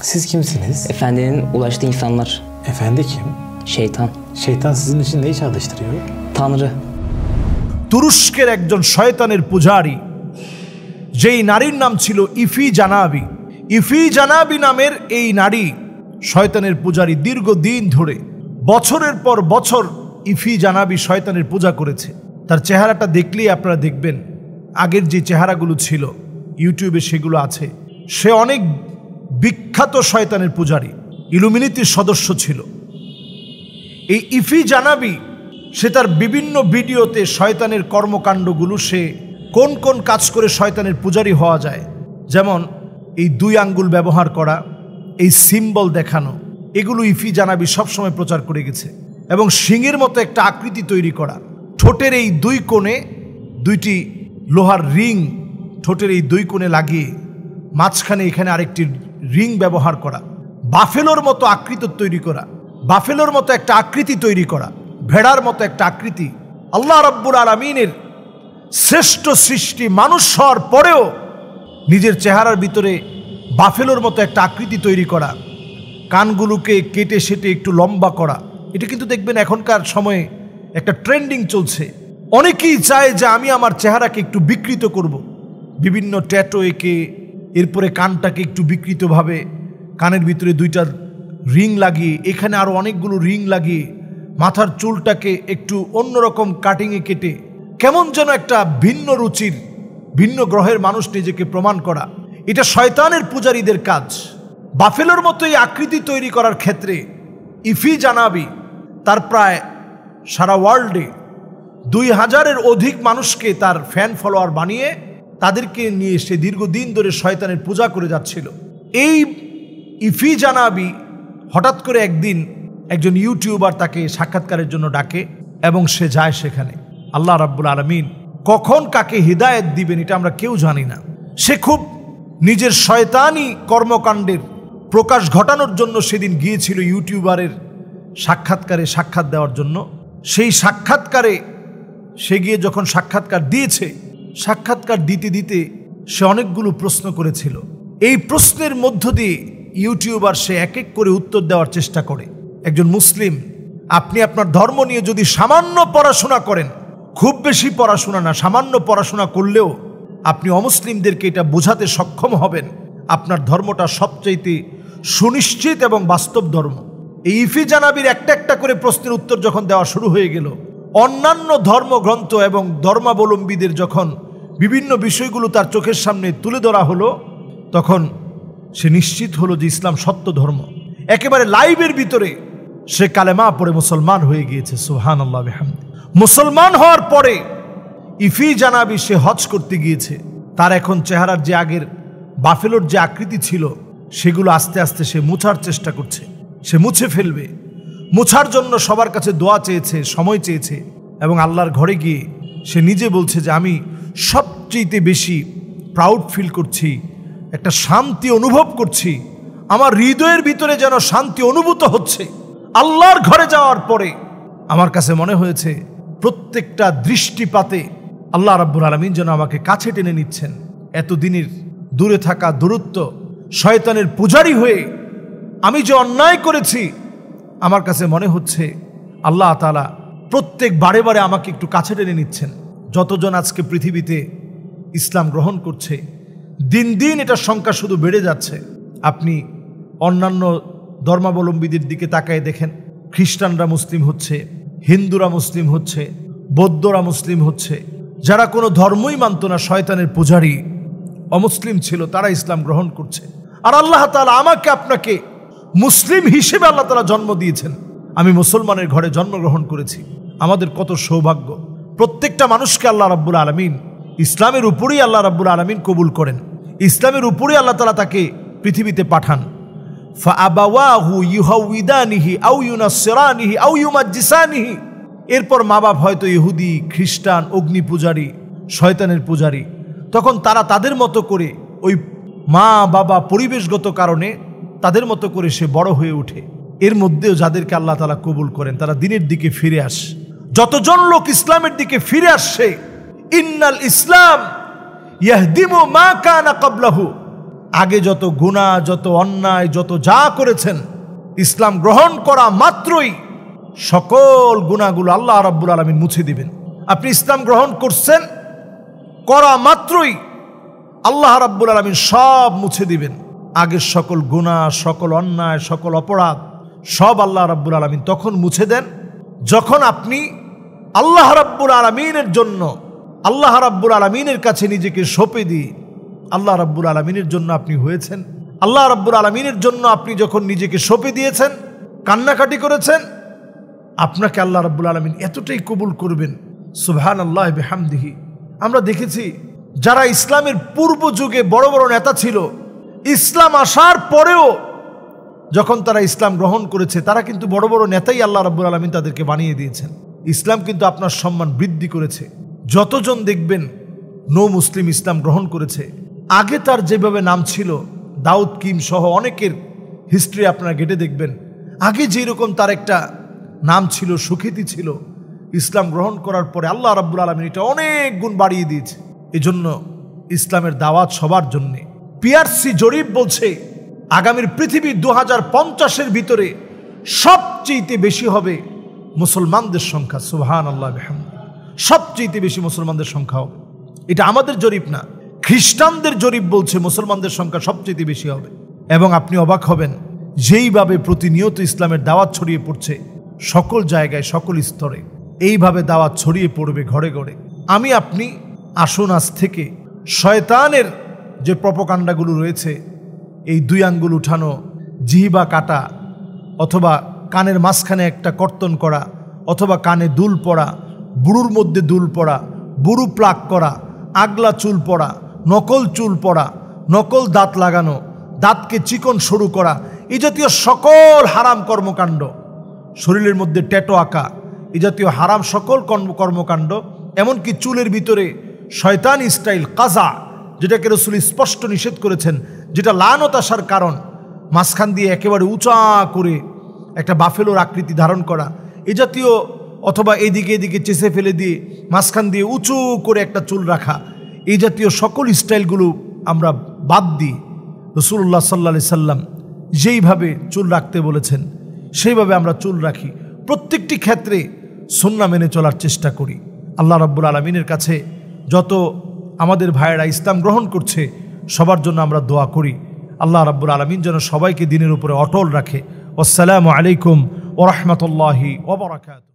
Siz kimsiniz? Efendinin ulaştığı insanlar. Efendi kim? Şeytan. Şeytan sizin için neyi çalıştırıyor? Tanrı. তুরস্কের একজন শয়তানের পূজারী, যেই নারীর নাম ছিল ইফি জানাবি। ইফি জানাবি নামের এই নারী শয়তানের পূজারী, দীর্ঘদিন ধরে বছরের পর বছর ইফি জানাবি শয়তানের পূজা করেছে। তার চেহারাটা দেখলেই আপনারা দেখবেন আগের যে চেহারাগুলো ছিল ইউটিউবে সেগুলো আছে। সে অনেক বিখ্যাত শয়তানের পূজারী, ইলুমিনিটির সদস্য ছিল। এই ইফি জানাবি সে তার বিভিন্ন ভিডিওতে শয়তানের কর্মকাণ্ডগুলো, সে কোন কোন কাজ করে শয়তানের পূজারী হওয়া যায়, যেমন এই 2 আঙ্গুল ব্যবহার করা, এই সিম্বল দেখানো, এগুলো ইফি জানাবি সবসময় প্রচার করে গেছে। এবং সিংহের মতো একটা আকৃতি তৈরি করা, ঠোঁটের এই 2 কোণে 2টি লোহার রিং ঠোঁটের এই 2 কোণে লাগিয়ে মাঝখানে এখানে আরেকটি রিং ব্যবহার করা, বাফেলোর মতো আকৃতি তৈরি করা, বাফেলোর মতো একটা আকৃতি তৈরি করা, ভেড়ার মতো একটা আকৃতি। আল্লাহ রাব্বুল আলামিনের শ্রেষ্ঠ সৃষ্টি মানুষ হওয়ার পরেও নিজের চেহারার ভিতরে বাফেলোর মতো একটা আকৃতি তৈরি করা, কানগুলোকে কেটে সেটে একটু লম্বা করা। এটা কিন্তু দেখবেন এখনকার সময়ে একটা ট্রেন্ডিং চলছে। অনেকেই চায় যে আমি আমার চেহারাকে একটু বিকৃত করব, বিভিন্ন ট্যাটু এঁকে এরপরে কানটাকে একটু বিকৃতভাবে, কানের ভিতরে 2টা রিং লাগিয়ে, এখানে আরও অনেকগুলো রিং লাগিয়ে, মাথার চুলটাকে একটু অন্যরকম কাটিংয়ে কেটে, কেমন যেন একটা ভিন্ন রুচির, ভিন্ন গ্রহের মানুষ নিজেকে প্রমাণ করা। এটা শয়তানের পূজারীদের কাজ। বাফেলোর মতো এই আকৃতি তৈরি করার ক্ষেত্রে ইফি জানাবি তার প্রায় সারা ওয়ার্ল্ডে 2000-এর অধিক মানুষকে তার ফ্যান ফলোয়ার বানিয়ে তাদেরকে নিয়ে সে দীর্ঘদিন ধরে শয়তানের পূজা করে যাচ্ছিল। এই ইফি জানাবি হঠাৎ করে একদিন একজন ইউটিউবার তাকে সাক্ষাৎকারের জন্য ডাকে এবং সে যায় সেখানে। আল্লাহ রাব্বুল আলামিন কখন কাকে হিদায়েত দিবেন এটা আমরা কেউ জানি না। সে খুব নিজের শয়তানি কর্মকাণ্ডের প্রকাশ ঘটানোর জন্য সেদিন গিয়েছিল ইউটিউবারের সাক্ষাৎকারে সাক্ষাৎ দেওয়ার জন্য। সেই সাক্ষাৎকারে সে গিয়ে যখন সাক্ষাৎকার দিয়েছে, সাক্ষাৎকার দিতে দিতে সে অনেকগুলো প্রশ্ন করেছিল। এই প্রশ্নের মধ্য দিয়ে ইউটিউবার সে এক এক করে উত্তর দেওয়ার চেষ্টা করে। একজন মুসলিম, আপনি আপনার ধর্ম নিয়ে যদি সামান্য পড়াশোনা করেন, খুব বেশি পড়াশোনা না, সামান্য পড়াশোনা করলেও আপনি অমুসলিমদেরকে এটা বোঝাতে সক্ষম হবেন আপনার ধর্মটা সবচাইতে সুনিশ্চিত এবং বাস্তব ধর্ম। এই ইফি জানাবির একটা একটা করে প্রশ্নের উত্তর যখন দেওয়া শুরু হয়ে গেল, অন্যান্য ধর্মগ্রন্থ এবং ধর্মাবলম্বীদের যখন বিভিন্ন বিষয়গুলো তার চোখের সামনে তুলে ধরা হলো, তখন সে নিশ্চিত হলো যে ইসলাম সত্য ধর্ম। একেবারে লাইভের ভিতরে সে কালেমা পড়ে মুসলমান হয়ে গিয়েছে। সুবহানাল্লাহ বিহামদি। মুসলমান হওয়ার পরে ইফি জানাবি সে হজ করতে গিয়েছে। তার এখন চেহারার যে আগের বাফেলোর যে আকৃতি ছিল সেগুলো আস্তে আস্তে সে মুছার চেষ্টা করছে। সে মুছে ফেলবে। মুছার জন্য সবার কাছে দোয়া চেয়েছে, সময় চেয়েছে, এবং আল্লাহর ঘরে গিয়ে সে নিজে বলছে যে আমি সবচেয়ে বেশি প্রাউড ফিল করছি, একটা শান্তি অনুভব করছি, আমার হৃদয়ের ভিতরে যেন শান্তি অনুভূত হচ্ছে। আল্লাহর ঘরে যাওয়ার পরে আমার কাছে মনে হয়েছে প্রত্যেকটা দৃষ্টিপাতে আল্লাহ রাব্বুল আলামিন যেন আমাকে কাছে টেনে নিচ্ছেন। এতদিনের দূরে থাকা দূরত্ব, শয়তানের পূজারী হয়ে আমি যে অন্যায় করেছি, আমার কাছে মনে হচ্ছে আল্লাহ তাআলা প্রত্যেক বারে বারে আমাকে একটু কাছে টেনে নিচ্ছেন। যতজন আজকে পৃথিবীতে ইসলাম গ্রহণ করছে, দিন দিন এটার সংখ্যা শুধু বেড়ে যাচ্ছে। আপনি অন্যান্য ধর্মাবলম্বীদের দিকে তাকায় দেখেন, খ্রিস্টানরা মুসলিম হচ্ছে, হিন্দুরা মুসলিম হচ্ছে, বৌদ্ধরা মুসলিম হচ্ছে। যারা কোনো ধর্মই মানত না, শয়তানের পূজারী, অমুসলিম ছিল, তারা ইসলাম গ্রহণ করছে। আর আল্লাহ তাআলা আমাকে আপনাকে মুসলিম হিসেবে আল্লাহ তাআলা জন্ম দিয়েছেন। আমি মুসলমানের ঘরে জন্মগ্রহণ করেছি। আমাদের কত সৌভাগ্য। প্রত্যেকটা মানুষকে আল্লাহ রাব্বুল আলামিন ইসলামের উপরেই আল্লাহ রাব্বুল আলামিন কবুল করেন। ইসলামের উপরেই আল্লাহ তাআলা তাকে পৃথিবীতে পাঠান। ফাআবাওয়াহু ইউহাউইদানিহি আও ইউনাসসিরানিহি আও ইউমাজ্জিসানিহি। এরপর মা বাপ হয়তো ইহুদি, খ্রিস্টান, অগ্নি পূজারী, শয়তানের পূজারী, তখন তারা তাদের মতো করে, ওই মা বাবা পরিবেশগত কারণে তাদের মতো করে সে বড় হয়ে ওঠে। এর মধ্যেও যাদেরকে আল্লাহ তাআলা কবুল করেন তারা দিনের দিকে ফিরে আসে। যতজন লোক ইসলামের দিকে ফিরে আসছে, ইন্নাল ইসলাম ইয়াহদিমু মা কানা ক্বাবলাহু, আগে যত গুনাহ, যত অন্যায়, যত যা করেছেন, ইসলাম গ্রহণ করা মাত্রই সকল গুনাহগুলো আল্লাহ রাব্বুল আলামিন মুছে দিবেন। আপনি ইসলাম গ্রহণ করছেন, করা মাত্রই আল্লাহ রাব্বুল আলামিন সব মুছে দিবেন। আগের সকল গুনাহ, সকল অন্যায়, সকল অপরাধ সব আল্লাহ রাব্বুল আলামিন তখন মুছে দেন যখন আপনি আল্লাহ রাব্বুল আলামিনের জন্য, আল্লাহ রাব্বুল আলামিনের কাছে নিজেকে সঁপে দিয়ে আল্লাহ রাব্বুল আলামিনের জন্য আপনি হয়েছেন। আল্লাহ রাব্বুল আলামিনের জন্য আপনি যখন নিজেকে সঁপে দিয়েছেন, কান্নাকাটি করেছেন, আপনাকে আল্লাহ রাব্বুল আলামিন এতটাই কবুল করবেন, সুবহানাল্লাহ বিহামদিহি। আমরা দেখেছি যারা ইসলামের পূর্ব যুগে বড় বড় নেতা ছিল, ইসলাম আসার পরেও যখন তারা ইসলাম গ্রহণ করেছে, তারা কিন্তু বড় বড় নেতাই আল্লাহ রাব্বুল আলামিন তাদেরকে বানিয়ে দিয়েছেন। ইসলাম কিন্তু আপনার সম্মান বৃদ্ধি করেছে। যতজন দেখবেন নো মুসলিম ইসলাম গ্রহণ করেছে, আগে তার যেভাবে নাম ছিল, দাউদ কিম সহ অনেকের হিস্ট্রি আপনারা ঘেটে দেখবেন, আগে যেরকম তার একটা নাম ছিল, সুখ্যাতি ছিল, ইসলাম গ্রহণ করার পরে আল্লাহ রাব্বুল আলামিন এটা অনেক গুণ বাড়িয়ে দিয়েছে। এজন্য ইসলামের দাওয়াত সবার জন্যে। পিআরসি জরিপ বলছে আগামীর পৃথিবী 2050-এর ভিতরে সবচেয়ে বেশি হবে মুসলমানদের সংখ্যা। সুবহানাল্লাহ বিহামদিহি। সবচেয়ে বেশি মুসলমানদের সংখ্যা হবে। এটা আমাদের জরিপ না, খ্রিস্টানদের জরিপ বলছে মুসলমানদের সংখ্যা সবচেয়ে বেশি হবে। এবং আপনি অবাক হবেন যেইভাবে প্রতিনিয়ত ইসলামের দাওয়াত ছড়িয়ে পড়ছে সকল জায়গায়, সকল স্তরে, এইভাবে দাওয়াত ছড়িয়ে পড়বে ঘরে ঘরে। আমি আপনি আসুন আজ থেকে শয়তানের যে প্রপকাণ্ডাগুলো রয়েছে, এই 2 আঙ্গুল উঠানো, জিহ্বা কাটা, অথবা কানের মাঝখানে একটা কর্তন করা, অথবা কানে দুল পড়া, বুড়ুর মধ্যে দুল পড়া, বুড়ু প্লাক করা, আগলা চুল পড়া, নকল চুল পড়া, নকল দাঁত লাগানো, দাঁতকে চিকন সরু করা, এই জাতীয় সকল হারাম কর্মকাণ্ড, শরীরের মধ্যে ট্যাটু আঁকা, এই জাতীয় হারাম সকল কর্মকাণ্ড, এমনকি চুলের ভিতরে শয়তানি স্টাইল কাজা, যেটাকে রাসূল স্পষ্ট নিষেধ করেছেন, যেটা লানত আসার কারণ, মাঝখান দিয়ে একেবারে উঁচা করে একটা বাফেলোর আকৃতি ধারণ করা, এই জাতীয়, অথবা এদিকে এদিকে চেঁচে ফেলে দিয়ে মাঝখান দিয়ে উঁচু করে একটা চুল রাখা, এই জাতীয় সকল স্টাইলগুলো আমরা বাদ দিই। রাসূলুল্লাহ সাল্লাল্লাহু আলাইহি সাল্লাম যেইভাবে চুল রাখতে বলেছেন সেইভাবে আমরা চুল রাখি। প্রত্যেকটি ক্ষেত্রে সুন্নাহ মেনে চলার চেষ্টা করি। আল্লাহ রাব্বুল আলামিনের কাছে যত আমাদের ভাইয়েরা ইসলাম গ্রহণ করছে সবার জন্য আমরা দোয়া করি। আল্লাহ রাব্বুল আলামিন যেন সবাইকে দ্বীনের উপরে অটল রাখে। আসসালামু আলাইকুম ওয়া রাহমাতুল্লাহি ওয়া বারাকাতুহু।